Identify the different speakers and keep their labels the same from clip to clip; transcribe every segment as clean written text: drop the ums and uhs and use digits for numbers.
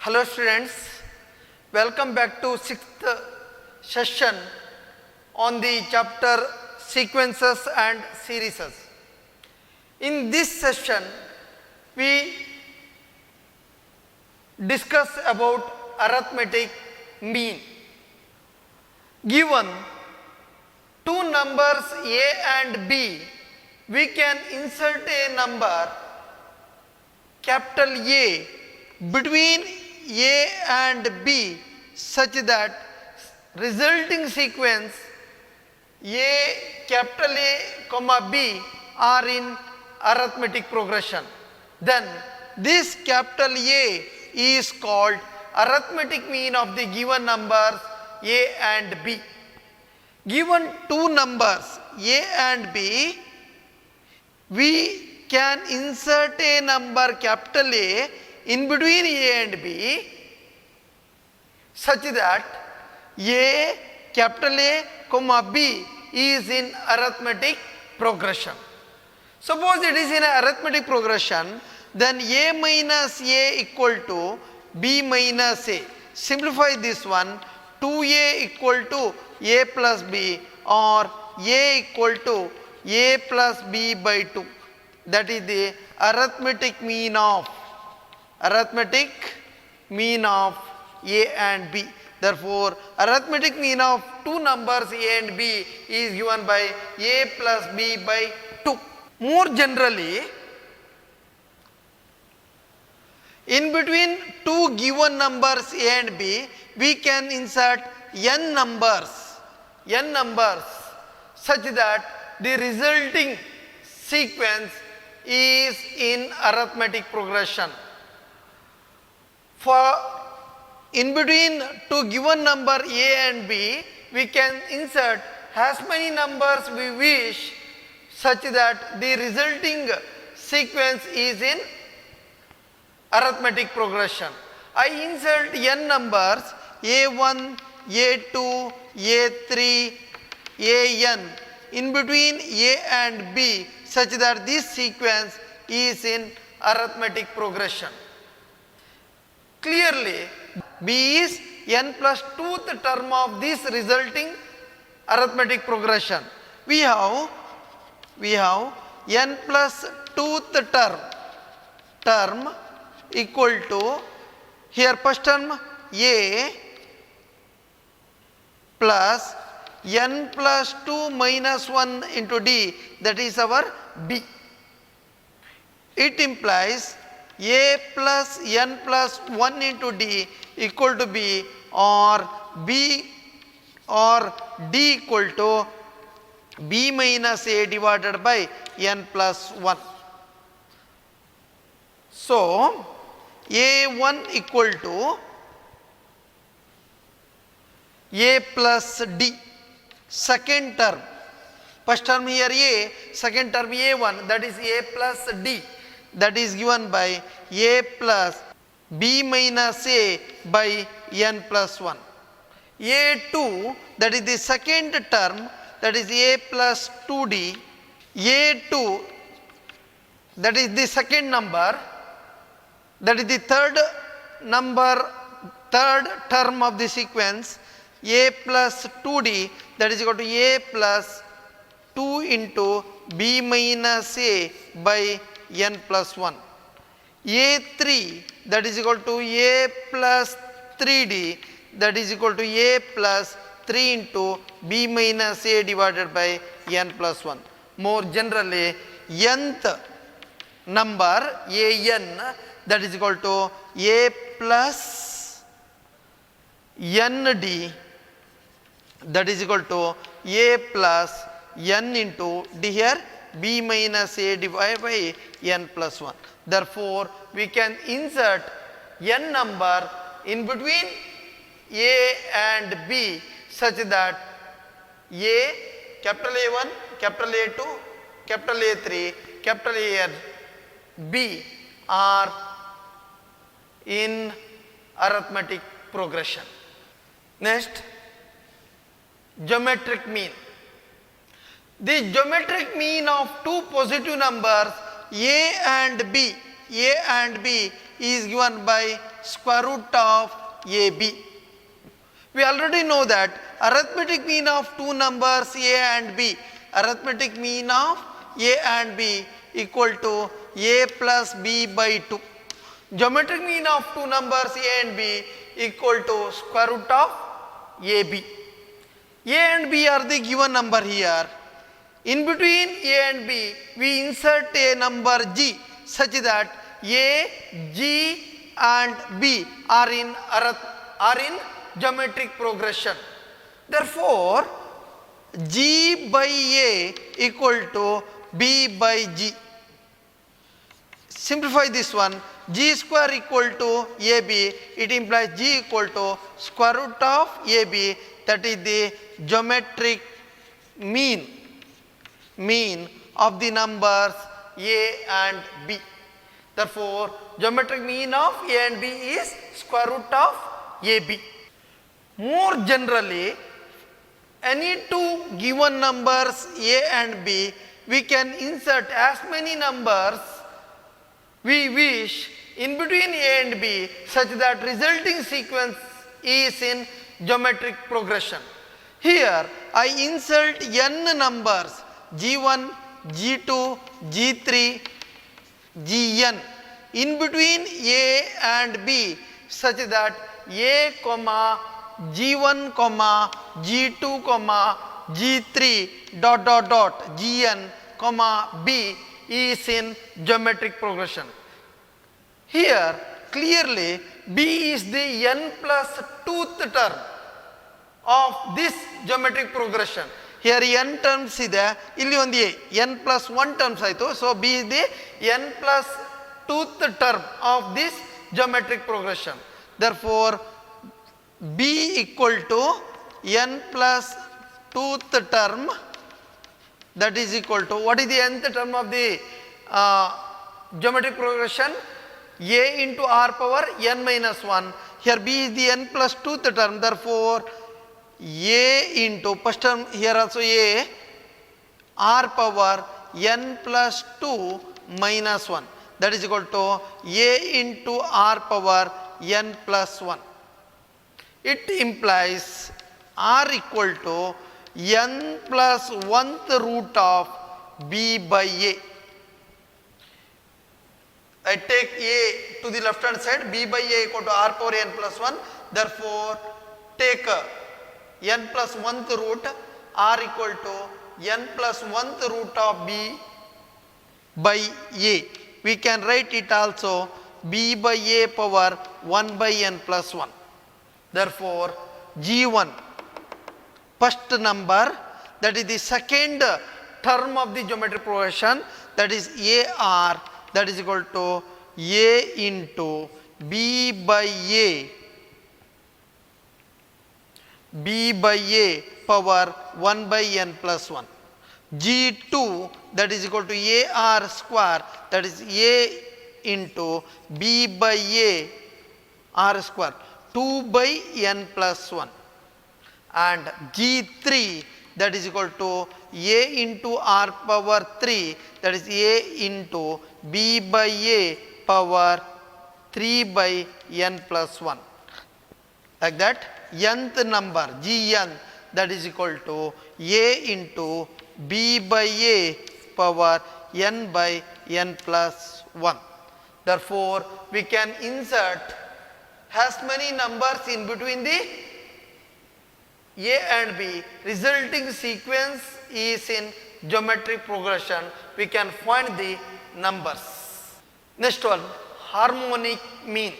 Speaker 1: Hello students, welcome back to 6th session on the chapter sequences and series. In this session, we discuss about arithmetic mean. Given two numbers A and B, we can insert a number capital A between A and B such that resulting sequence A, capital A, comma B are in arithmetic progression. Then this capital A is called arithmetic mean of the given numbers A and B. Given two numbers A and B, we can insert a number capital A in between A and B such that A, capital A, comma B is in arithmetic progression. Suppose it is in arithmetic progression, then A minus A equal to B minus A. Simplify this one, 2A equal to A plus B or A equal to A plus B by 2. That is the arithmetic mean of A and B. Therefore, arithmetic mean of two numbers A and B is given by A plus B by 2. More generally, in between two given numbers A and B, we can insert n numbers such that the resulting sequence is in arithmetic progression. For in between two given number A and B, we can insert as many numbers we wish such that the resulting sequence is in arithmetic progression. I insert n numbers A1, A2, A3, An in between A and B such that this sequence is in arithmetic progression. Clearly, B is n plus 2th term of this resulting arithmetic progression. We have n plus 2th term equal to, here first term A plus n plus 2 minus 1 into D, that is our B. It implies A plus n plus 1 into D equal to B or B or D equal to B minus A divided by n plus 1. So, A1 equal to A plus D. Second term, first term here A, second term A1, that is A plus D, that is given by A plus B minus A by n plus 1. A2, that is the second term, that is A plus 2D. A2, that is the second number, that is the third term of the sequence, A plus 2D, that is equal to A plus 2 into B minus A by n plus 1. A3, that is equal to A plus 3D, that is equal to A plus 3 into B minus A divided by n plus 1. More generally, nth number An, that is equal to A plus nd, that is equal to A plus n into D here B minus A divided by n plus 1. Therefore, we can insert n number in between A and B such that A, capital A1, capital A2, capital A3, capital A, B are in arithmetic progression. Next, geometric mean. The geometric mean of two positive numbers A and B is given by square root of AB. We already know that arithmetic mean of two numbers A and B, arithmetic mean of A and B equal to A plus B by 2. Geometric mean of two numbers A and B equal to square root of AB. A and B are the given number here. In between A and B, we insert a number G such that A, G and B are in geometric progression. Therefore, G by A equal to B by G. Simplify this one. G square equal to AB, it implies G equal to square root of AB, that is the geometric mean of the numbers A and B. Therefore, geometric mean of A and B is square root of AB. More generally, any two given numbers A and B, we can insert as many numbers we wish in between A and B such that resulting sequence is in geometric progression. Here I insert n numbers G1, G2, G3, Gn in between A and B such that A, G1, G2, G3 Gn, B is in geometric progression. Here clearly B is the n plus 2th term of this geometric progression. Here n terms ಇದೆ, ಇಲ್ಲಿ ಒಂದು n plus 1 terms ಆಯಿತು. So B is the n plus 2th term of this geometric progression. Therefore, B equal to n plus 2th term, that is equal to, what is the nth term of the geometric progression? A into r power n minus 1. Here B is the n plus 2th term, therefore A into, first term here also A, r power n plus 2 minus 1, that is equal to A into r power n plus 1. It implies r equal to n plus 1th root of B by A. I take A to the left hand side, B by A equal to r power n plus 1. Therefore, take n plus 1th root, r equal to n plus 1th root of B by A. We can write it also B by A power 1 by n plus 1. Therefore, G1, first number, that is the second term of the geometric progression, that is AR, that is equal to A into B by A power 1 by n plus 1. G2, that is equal to AR square, that is A into B by A R square, 2 by n plus 1. And G3, that is equal to A into R power 3, that is A into B by A power 3 by n plus 1. Like that, nth number Gn, that is equal to A into B by A power n by n plus 1. Therefore, we can insert as many numbers in between the A and B, resulting sequence is in geometric progression. We can find the numbers. Next one, harmonic mean.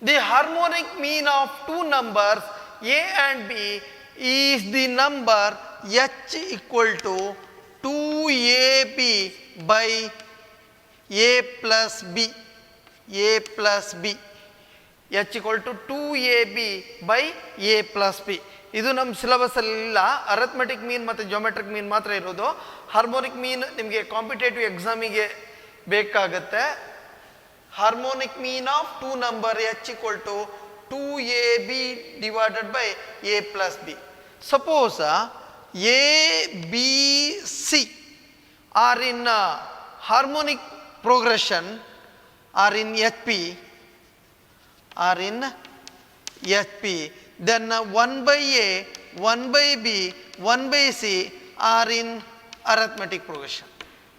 Speaker 1: The harmonic mean of two numbers A and B is the number h equal to 2ab by a plus b. A plus b. h equal to 2ab by a plus b. ಇದು ನಮ್ಮ syllabus ಅಲ್ಲಿ ಇಲ್ಲ. Arithmetic ಮೀನ್ ಮತ್ತು geometric ಮೀನ್ ಮಾತ್ರ ಇರೋದು. Harmonic ಮೀನ್ ನಿಮಗೆ competitive ಎಕ್ಸಾಮಿಗೆ ಬೇಕಾಗುತ್ತೆ. Harmonic mean of two number h equal to 2ab divided by a plus b. Suppose a, b, c are in harmonic progression, are in HP, are in HP. Then 1 by A, 1 by B, 1 by C are in arithmetic progression,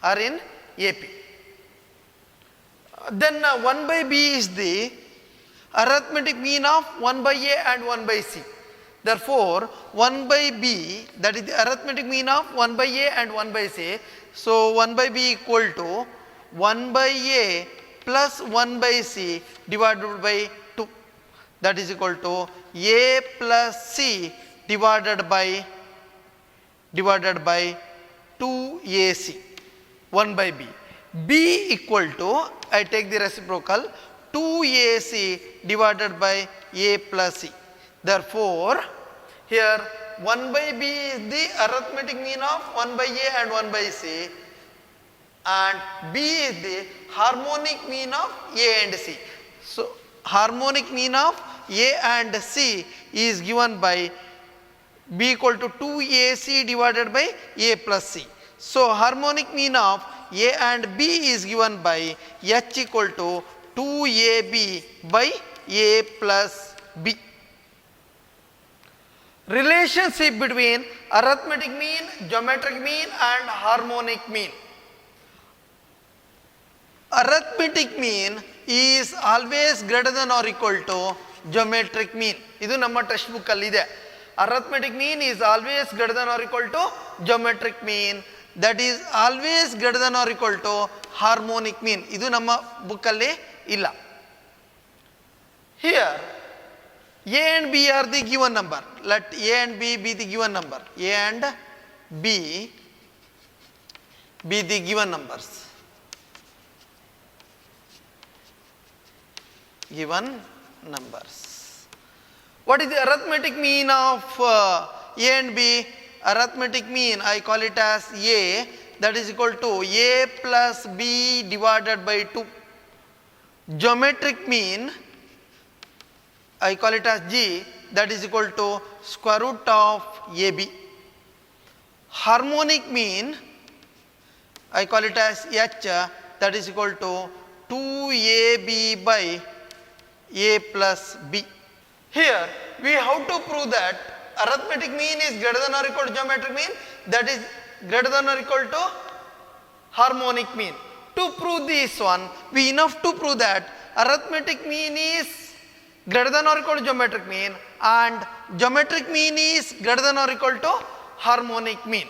Speaker 1: are in AP. Then 1 by B is the arithmetic mean of 1 by A and 1 by C. Therefore, 1 by B, that is the arithmetic mean of 1 by A and 1 by C. So, 1 by B equal to 1 by A plus 1 by C divided by 2. That is equal to A plus C divided by 2AC, 1 by B. B equal to, I take the reciprocal, 2AC divided by A plus C. Therefore, here 1 by B is the arithmetic mean of 1 by A and 1 by C, and B is the harmonic mean of A and C. So, harmonic mean of A and C is given by B equal to 2AC divided by A plus C. So, harmonic mean of A and B is given by H equal to 2AB by A plus B. Relationship between arithmetic mean, geometric mean and harmonic mean. Arithmetic mean is always greater than or equal to geometric mean. Idu namma textbook alli ide. Arithmetic mean is always greater than or equal to geometric mean. That is always greater than or equal to harmonic mean. Idu namma book alli illa. Here A and B are the given number. Let A and B be the given number. A and B be the given numbers. Given numbers. What is the arithmetic mean of A and B? Arithmetic mean, I call it as A, that is equal to A plus B divided by 2. Geometric mean, I call it as G, that is equal to square root of AB. Harmonic mean, I call it as H, that is equal to 2AB by A plus B. Here we have to prove that arithmetic mean is greater than or equal to geometric mean, that is greater than or equal to harmonic mean. To prove this one, we enough to prove that arithmetic mean is greater than or equal to geometric mean and geometric mean is greater than or equal to harmonic mean.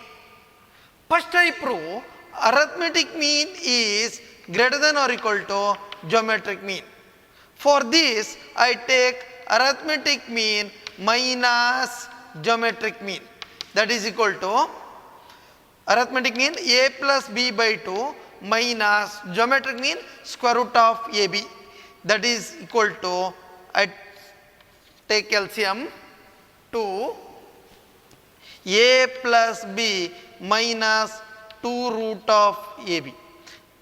Speaker 1: First I prove arithmetic mean is greater than or equal to geometric mean. For this I take arithmetic mean minus geometric mean, that is equal to arithmetic mean A plus B by 2 minus geometric mean square root of AB, that is equal to, I take LCM, to A plus B minus 2 root of AB.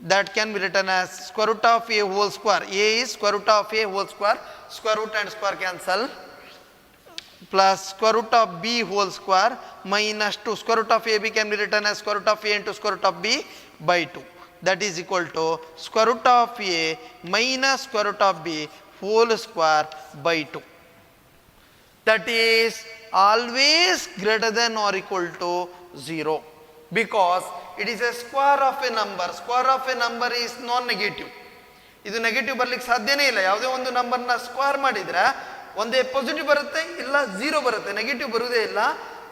Speaker 1: That can be written as square root of A whole square. A is square root of A whole square, square root and square cancel, plus square root of B whole square minus 2. Square root of AB can be written as square root of A into square root of B by 2. That is equal to square root of A minus square root of B whole square by 2. That is always greater than or equal to 0, because it is a square of a number. Square of a number is non-negative. ಇದು negative ಬರ್ಲಿಕ್ಕೆ ಸಾಧ್ಯನೇ ಇಲ್ಲ. ಯಾವುದೇ ಒಂದು ನಂಬರ್ನ square ಮಾಡಿದರೆ ಒಂದೇ positive ಬರುತ್ತೆ, ಇಲ್ಲ ಝೀರೋ ಬರುತ್ತೆ, ನೆಗೆಟಿವ್ ಬರುವುದೇ ಇಲ್ಲ.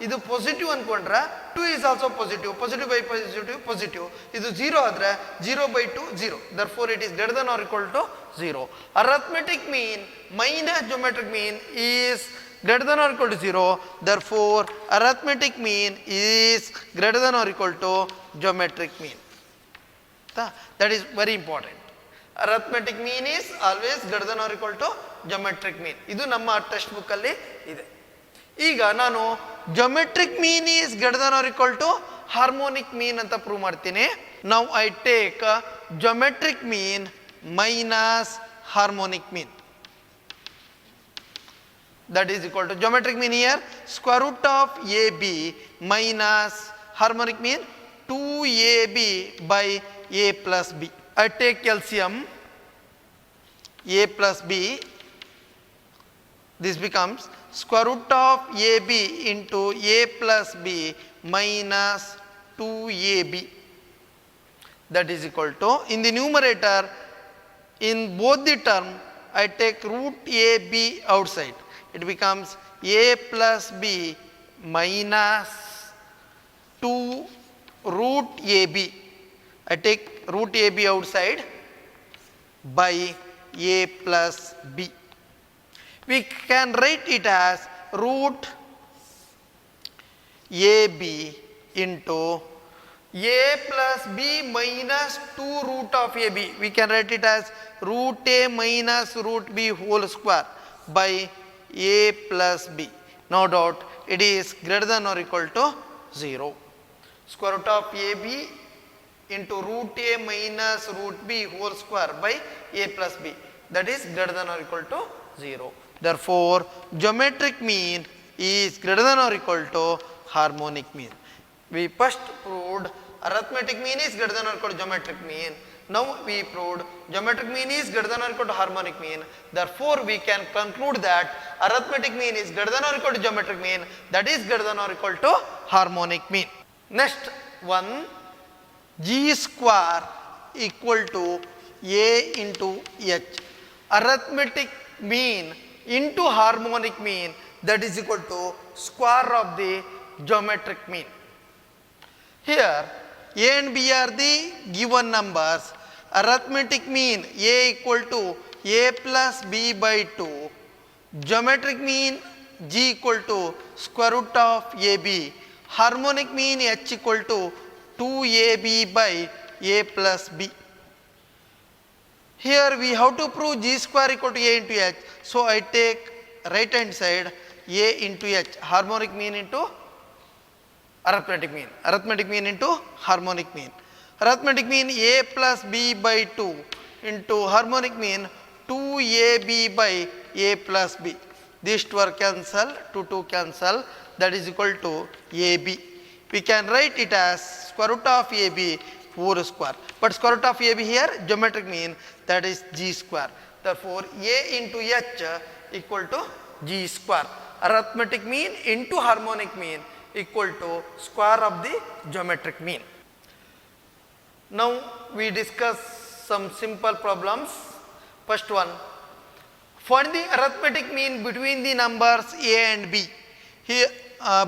Speaker 1: ಇದು ಪಾಸಿಟಿವ್ ಅಂದ್ಕೊಂಡ್ರೆ 2 is also positive, positive by positive positive. ಇದು 0 ಆದರೆ 0 by 2 0. Therefore it is greater than or equal to 0. Arithmetic mean minus geometric mean is greater than or equal to 0. Therefore arithmetic mean is greater than or equal to geometric mean. That is very important. Arithmetic mean is always greater than or equal to geometric mean. ಇದು ನಮ್ಮ text book ಅಲ್ಲಿ ಇದೆ. ಈಗ ನಾನು geometric mean is greater than or equal to harmonic mean ಅಂತ prove ಮಾಡ್ತೀನಿ. Now I take geometric mean minus harmonic mean. That is equal to geometric mean here square root of AB minus harmonic mean 2AB by A plus B. I take LCM A plus B, This becomes square root of AB into A plus B minus 2AB. That is equal to, in the numerator, in both the term, I take root AB outside. It becomes A plus B minus 2 root AB. I take root AB outside by A plus B. We can write it as root AB into A plus B minus 2 root of AB. We can write it as root A minus root B whole square by A plus B. No doubt it is greater than or equal to 0. Square root of AB into root A minus root B whole square by A plus B. That is greater than or equal to 0. Therefore, geometric mean is greater than or equal to harmonic mean. We first proved arithmetic mean is greater than or equal to geometric mean. Now we proved geometric mean is greater than or equal to harmonic mean. Therefore, we can conclude that arithmetic mean is greater than or equal to geometric mean, that is greater than or equal to harmonic mean. Next one, G square equal to A into H. Arithmetic mean into harmonic mean, that is equal to square of the geometric mean. Here A and B are the given numbers. Arithmetic mean A equal to A plus B by 2. Geometric mean G equal to square root of AB. Harmonic mean H equal to 2AB by A plus B. Here we have to prove G square equal to A into H. So I take right hand side A into H, harmonic mean into arithmetic mean. Arithmetic mean into harmonic mean. Arithmetic mean A plus B by 2 into harmonic mean 2AB by A plus B. These two are cancel, 2 cancel, that is equal to AB. We can write it as square root of AB whole square. But square root of AB here, geometric mean, that is G square. Therefore, A into H equal to G square. Arithmetic mean into harmonic mean equal to square of the geometric mean. Now we discuss some simple problems. First one, find the arithmetic mean between the numbers A and B. Here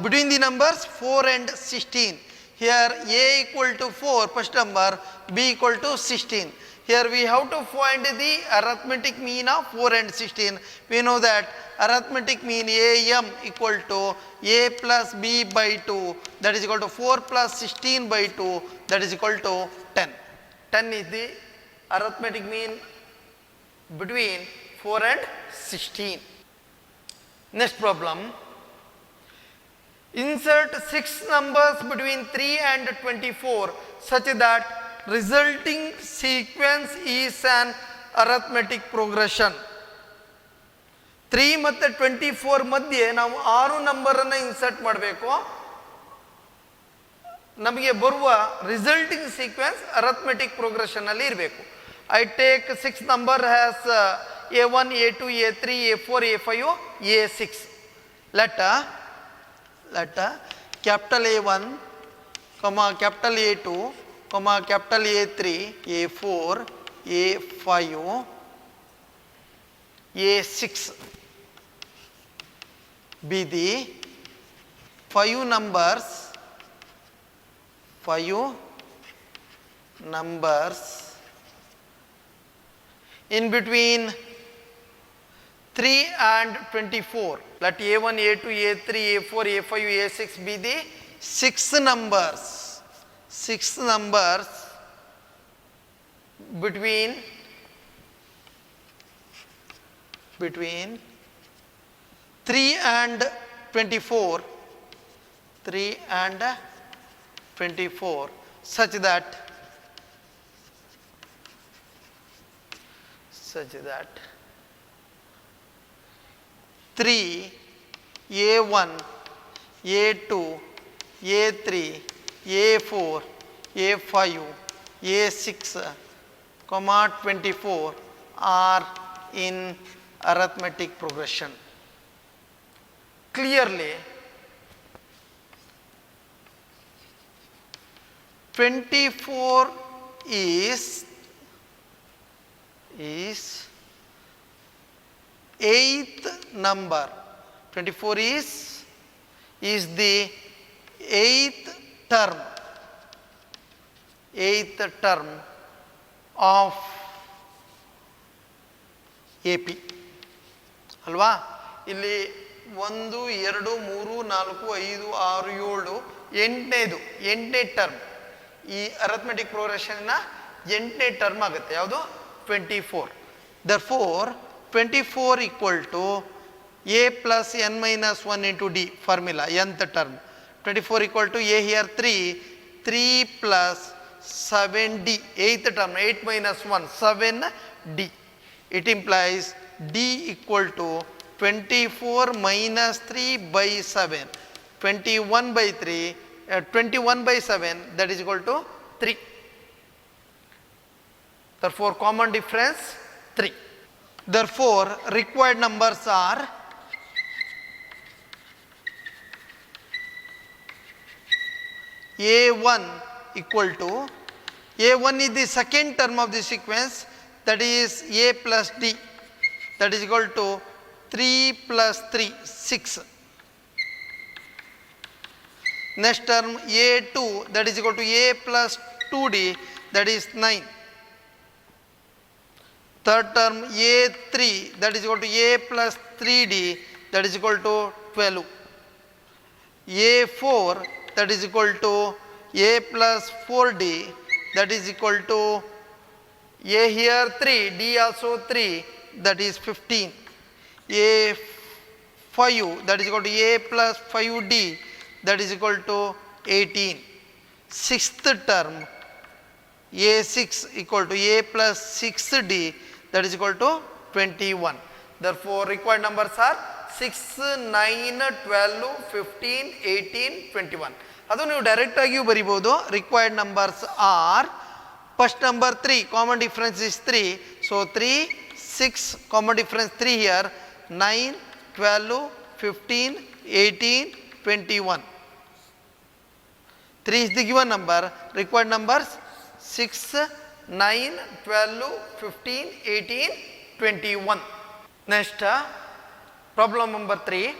Speaker 1: between the numbers 4 and 16. Here A equal to 4 first number, B equal to 16. Here we have to find the arithmetic mean of 4 and 16. We know that arithmetic mean AM equal to A plus B by 2, that is equal to 4 plus 16 by 2, that is equal to 10. 10 is the arithmetic mean between 4 and 16. Next problem. Insert 6 numbers between 3 and 24 such that resulting sequence is an arithmetic progression. 3 ಮತ್ತು 24 ಮಧ್ಯೆ ನಾವು 6 ನಂಬರನ್ನು insert ಮಾಡಬೇಕು. ನಮಗೆ ಬರುವ resulting sequence arithmetic progression ಅಲ್ಲಿ ಇರಬೇಕು. I take 6 number has A1, A2, A3, A4, A5, A6. Let capital A1, capital A2, capital A3, A4, A5, A6 be the 5 numbers in between 3 and 24. Let A1, A2, A3, A4, A5, A6 be the 6 numbers. 6 numbers between 3 and 24. 3 and 24 such that 3, A1, A2, A3, A4, A5, A6, 24 are in arithmetic progression. Clearly, 24 is eighth number. 24 is the eighth term of AP. ಅಲ್ವಾ? ಇಲ್ಲಿ 1 2 3 4 5 6 7 ಎಂಟನೇ term. ಈ arithmetic ಪ್ರೋಗ್ರೆಷನ್ನ 8ನೇ term ಆಗುತ್ತೆ. ಯಾವುದು? 24. Therefore 24 equal to a plus n minus 1 into d formula, nth term. 24 equal to a here 3 plus 7d, 8th term, 8 minus 1, 7d. It implies d equal to 24 minus 3 by 7, 21 by 3, 21 by 7, that is equal to 3. Therefore common difference 3. Therefore required numbers are A1 equal to, A1 is the second term of the sequence, that is A plus D, that is equal to 3 plus 3, 6. Next term A2, that is equal to A plus 2D, that is 9. Third term A3, that is equal to A plus 3D, that is equal to 12. A4, that is equal to A plus 4D, that is equal to A here 3, D also 3, that is 15. A5, that is equal to A plus 5D, that is equal to 18. Sixth term A6 equal to A plus 6D, that is equal to 21. Therefore required numbers are 6, 9, 12, 15, 18, 21. ಅದು ನೀವು direct ಆಗಿಯೂ ಬರಿಬೋದು. Required numbers are, first number 3, common difference is 3, so 3, 6, common difference 3 here, 9, 12, 15, 18, 21. 3 is the given number. Required numbers 6, 9, 12, 15, 18, 21. Next, problem number 3.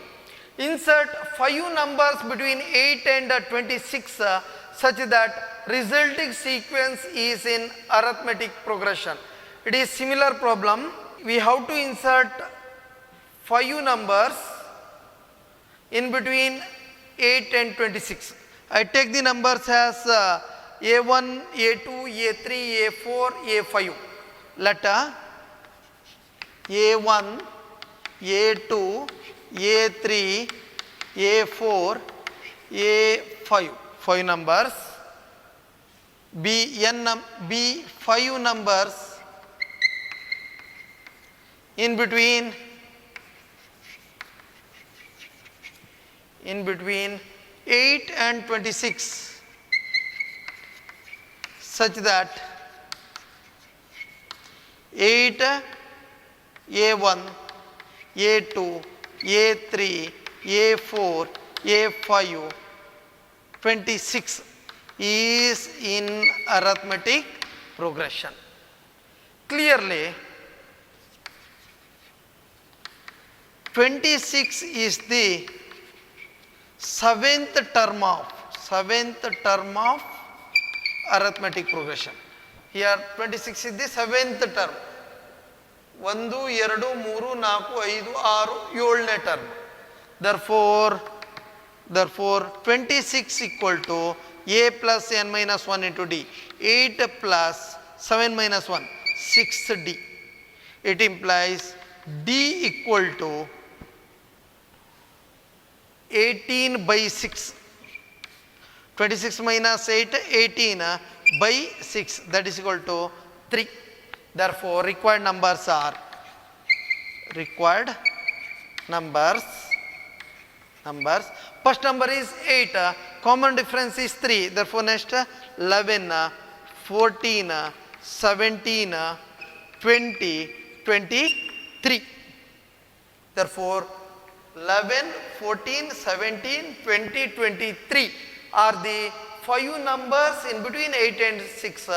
Speaker 1: Insert 5 numbers between 8 and 26 such that resulting sequence is in arithmetic progression. It is similar problem. We have to insert 5 numbers in between 8 and 26. I take the numbers as A1, A2, A3, A4, A5. Let A1, A2, A3, A4, A5, 5 numbers, B 5 numbers in between 8 and 26 such that 8 A1, A2, A3, A4, A5, 26 is in arithmetic progression. Clearly 26 is the seventh term of arithmetic progression. Here 26 is the seventh term. 1, 2, 3, 4, 5, 6, 7ನೇ term. Therefore 26 equal to A plus n minus 1 into D. 8 plus 7 minus 1, 6D. It implies D equal to 18 by 6. 26 minus 8, 18 by 6, that is equal to 3. Therefore required numbers are first number is 8, common difference is 3. Therefore next 11, 14, 17, 20, 23. Therefore 11, 14, 17, 20, 23 are the 5 numbers in between 8 and 6,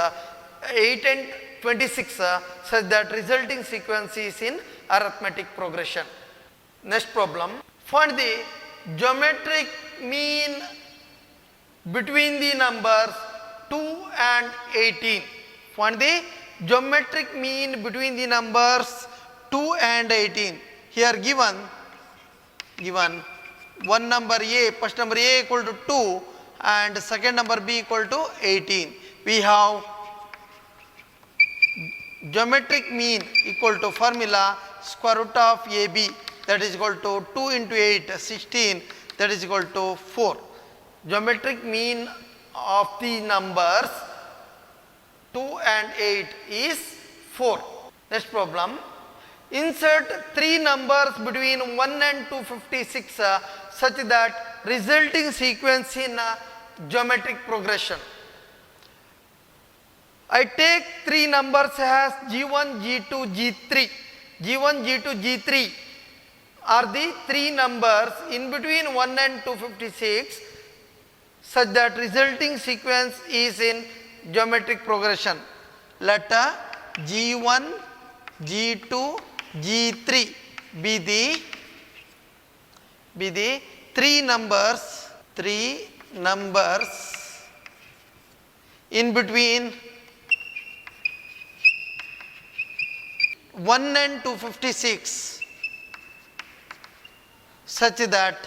Speaker 1: 8 and 26 such that resulting sequence is in arithmetic progression. Next problem, find the geometric mean between the numbers 2 and 18. Find the geometric mean between the numbers 2 and 18. Here given one number A, first number A equal to 2 and second number B equal to 18. We have geometric mean equal to formula square root of AB, that is equal to 2 into 8, 16, that is equal to 4. Geometric mean of the numbers 2 and 8 is 4. Next problem, insert 3 numbers between 1 and 256 such that resulting sequence in geometric progression. I take 3 numbers as G1, G2, G3. G1, G2, G3 are the 3 numbers in between 1 and 256 such that resulting sequence is in geometric progression. Let G1, G2, G3 be the 3 numbers in between 1 and 256 such that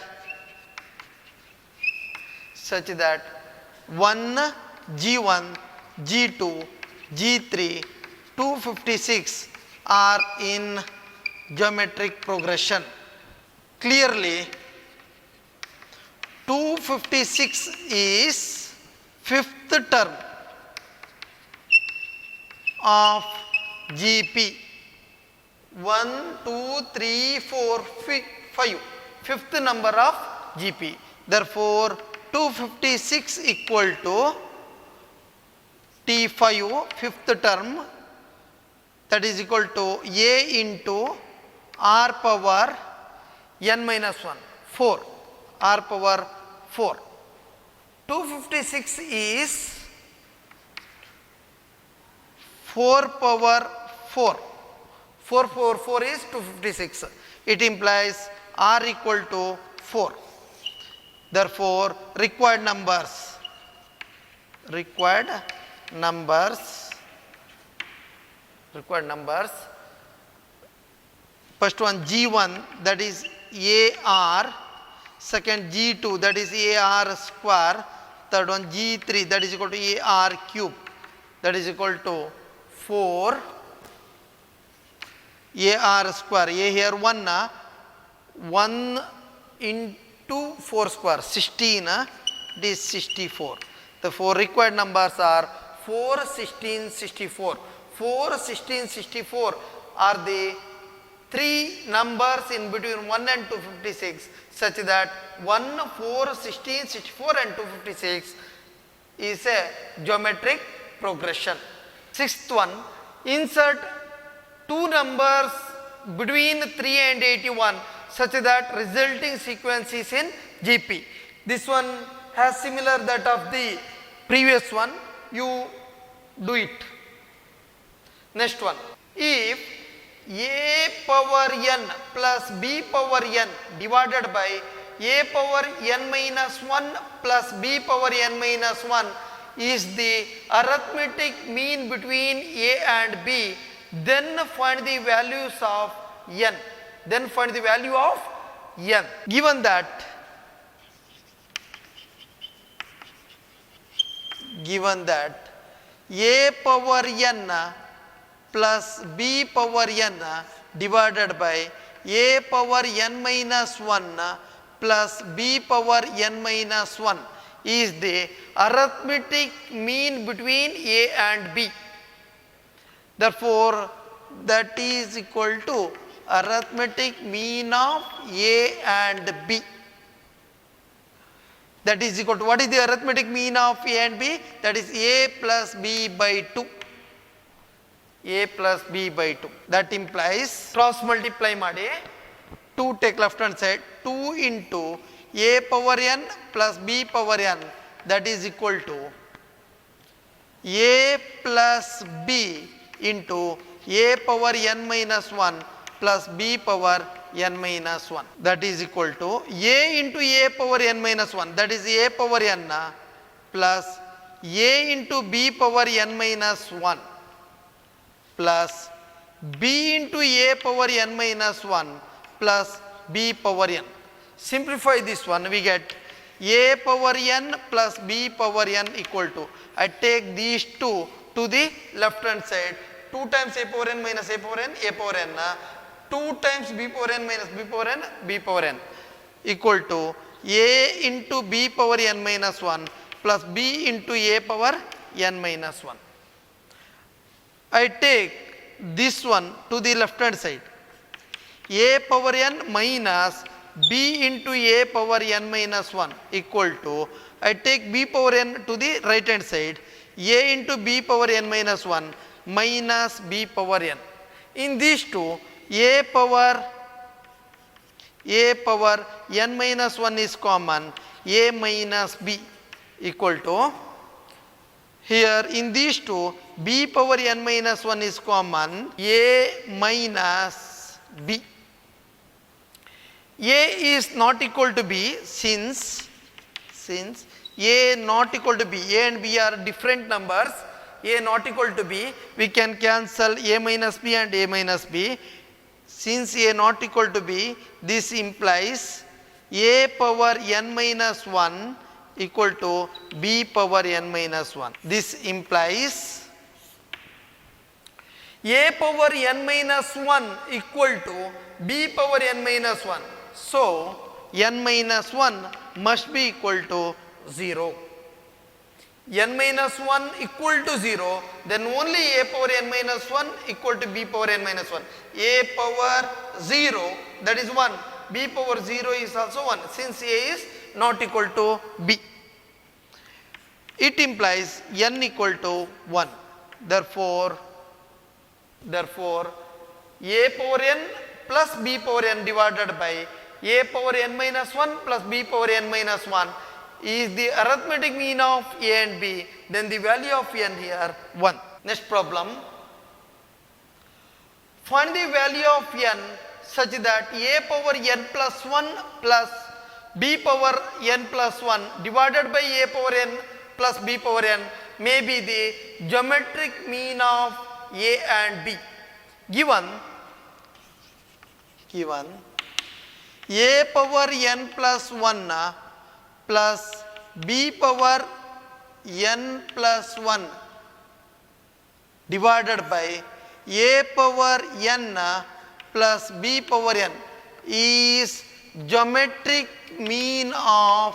Speaker 1: 1, G1, G2, G3, 256 are in geometric progression. Clearly 256 is 5th term of GP. 1, 2, 3, 4, 5. 5th number of GP. Therefore, 256 equal to T5, 5th term, that is equal to A into R power n minus 1, 4, R power 4. 256 is 4 power 4. 4 power 4 is 256. It implies R equal to 4. Therefore, required numbers. First one G1, that is AR. Second G2, that is AR square. Third one G3, that is equal to AR cube, that is equal to 4 AR square. A here 1 into 4 square, 16, it is 64. The 4 required numbers are 4, 16, 64. 4, 16, 64 are the 3 numbers in between 1 and 256 such that 1, 4, 16, 64 and 256 is a geometric progression. Sixth one, insert 2 numbers between 3 and 81 such that resulting sequence is in GP. This one has similar that of the previous one. You do it. Next one, if A power n plus B power n divided by A power n minus 1 plus B power n minus 1 is the arithmetic mean between A and B, then find the values of n. Given that A power n plus B power n divided by A power n minus 1 plus B power n minus 1 is the arithmetic mean between A and B. Therefore, that is equal to arithmetic mean of A and B. That is equal to, what is the arithmetic mean of A and B? That is A plus B by 2. A plus B by 2. That implies cross multiply ಮಾಡಿ 2 take left hand side, 2 into a power n plus b power n, that is equal to a plus b into a power n minus 1 plus b power n minus 1, that is equal to a into a power n minus 1, that is a power n plus a into b power n minus 1 plus b into a power n minus 1 plus b power n. Simplify this one, we get a power n plus b power n equal to, I take these two to the left hand side, 2 times a power n minus a power n, 2 times b power n minus b power n, b power n equal to a into b power n minus 1 plus b into a power n minus 1. I take this one to the left hand side, a power n minus b into a power n minus 1 equal to, I take b power n to the right hand side, a into b power n minus 1 minus b power n. In these two, a power n minus 1 is common, a minus b equal to, here in these two, b power n minus 1 is common, a minus b. A is not equal to b since a not equal to b, a and b are different numbers, a not equal to b, we can cancel a minus b and a minus b. Since a not equal to b, this implies a power n minus 1 equal to b power n minus 1. This implies a power n minus 1 equal to b power n minus 1. So, n minus 1 must be equal to 0. N minus 1 equal to 0, then only a power n minus 1 equal to b power n minus 1. A power 0, that is 1. B power 0 is also 1, since a is not equal to b. It implies n equal to 1. Therefore, a power n plus b power n divided by a power n minus 1 plus b power n minus 1 is the arithmetic mean of a and b, then the value of n here 1. Next problem, find the value of n such that a power n plus 1 plus b power n plus 1 divided by a power n plus b power n may be the geometric mean of a and b. Given a power n plus 1 plus b power n plus 1 divided by a power n plus b power n is geometric mean of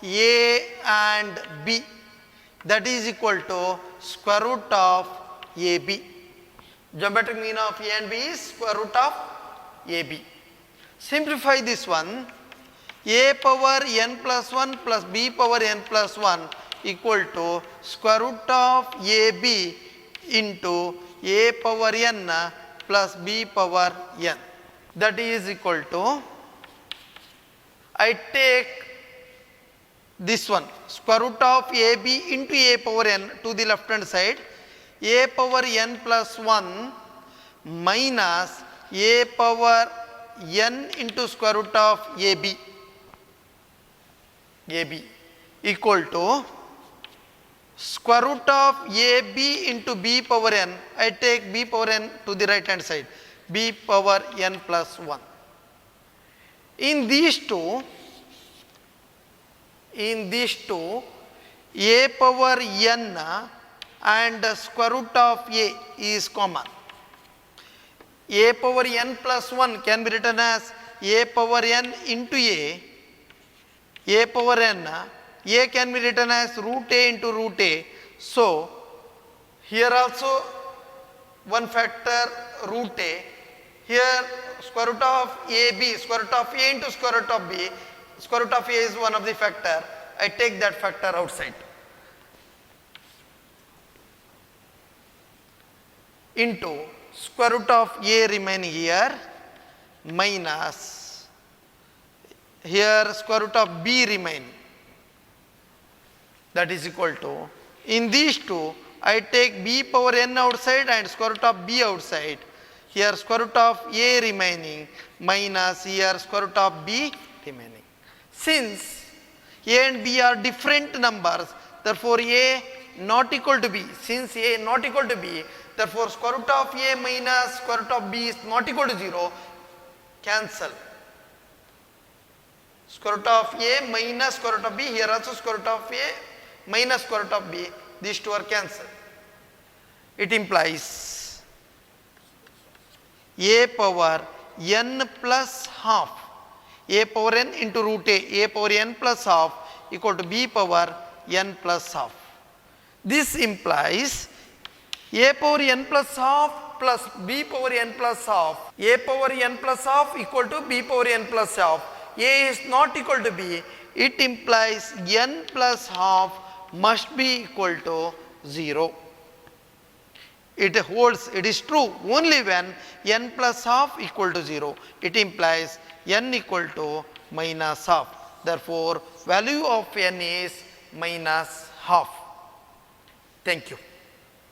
Speaker 1: a and b, that is equal to square root of ab. Geometric mean of a and b is square root of ab. Simplify this one, a power n plus 1 plus b power n plus 1 equal to square root of ab into a power n plus b power n, that is equal to, I take this one, square root of ab into a power n to the left hand side, a power n plus 1 minus a power n into square root of ab equal to square root of ab into b power n. I take b power n to the right hand side, b power n plus 1. In these two, a power n and square root of a is common. A power n plus 1 can be written as a power n into a power n, a can be written as root a into root a. So, here also one factor root a, here square root of ab, square root of a into square root of b, square root of a is one of the factor, I take that factor outside, into square root of a remaining here minus here square root of b remaining. That is equal to, in these two, I take b power n outside and square root of b outside. Here square root of a remaining minus here square root of b remaining. Since a and b are different numbers, therefore a not equal to b. Since a not equal to b, therefore square root of a minus square root of b is not equal to 0. Cancel. Square root of a minus square root of b, here also square root of a minus square root of b, these two are cancelled. It implies a power n plus half, a power n into root a power n plus half equal to b power n plus half. This implies a power n plus half plus b power n plus half, a power n plus half equal to b power n plus half. A is not equal to b, it implies n plus half must be equal to 0. It holds, it is true only when n plus half equal to 0. It implies n equal to minus half. Therefore, value of n is minus half. Thank you.